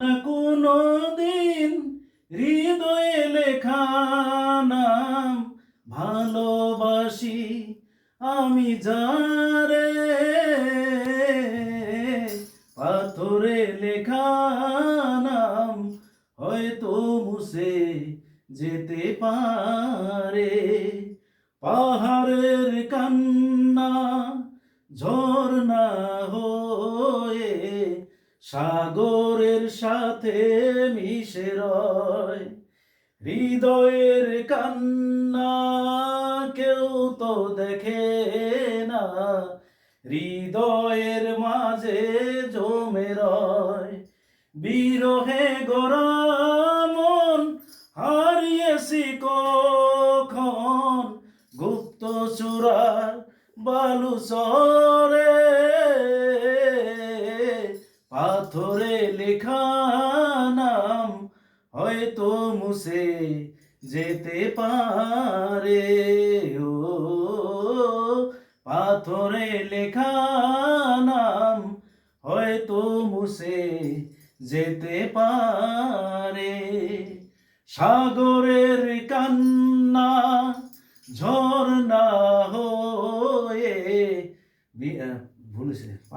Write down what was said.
না কোনো দিন হৃদয়ে লেখা নাম ভালোবাসি আমি যারে, পাথরে লেখা নাম হয়তো মুছে যেতে পারে। পাহাড়ের কান্না ঝর্ণা হয়ে সাগরের সাথে মিশে রয়। হৃদয়ের কান্না কেউ তো দেখে না, হৃদয়ের মাঝে জমে রয়। বিরহে গড়া মন হারিয়েছি কখন গুপ্ত চূড়ার বালুচরে, পাথরে লেখা নাম হয়তো মুছে যেতে পারে। ও পাথরে লেখা নাম হয়তো মুছে যেতে পারে। সাগরের কান্না ঝর্ণা হয়ে